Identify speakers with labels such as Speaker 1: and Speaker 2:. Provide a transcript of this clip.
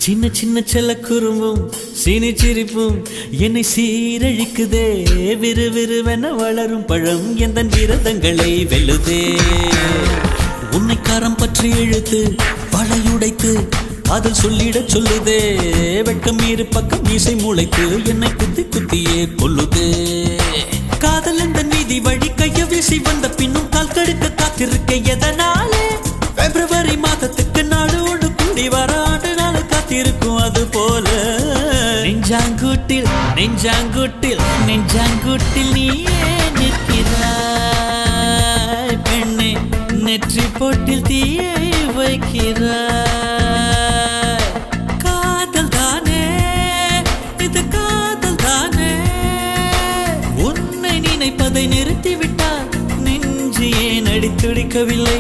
Speaker 1: சின்ன சின்ன செல்ல குறும்பும் சீனி சிரிப்பும் என்னை சீரழிக்குதே. விறுவிறுவென வளரும் பழம் எந்த விரதங்களை வெல்லுதே. உன்னை கரம் பற்றி இழுத்து வளையுடைத்து காதல் சொல்லிடச் சொல்லுதே. வெட்கம் இரு பக்கம் மீசை முளைத்து என்னை குத்தி குத்தியே கொல்லுதே. காதல் எந்த நீதி வழி கைய வீசி வந்த பின்னும் கால் கடுக்க காத்திருக்க எதனாலே? பிப்ரவரி மாதத்துக்கு நாடோடு கூடி வர ஆண்டு நாள் காத்திருக்கும். அது போல நெஞ்சாங்கூட்டில் நெஞ்சாங்கூட்டில் நெஞ்சாங்கூட்டில் நீயே நிற்கிறாய் பெண்ணே. நெற்றி போட்டில் தீயை வைக்கிறாய். காதல் தானே இது, காதல் தானே. உன்னை நினைப்பதை நிறுத்திவிட்டால் நெஞ்சு ஏன் அடித்துடிக்கவில்லை?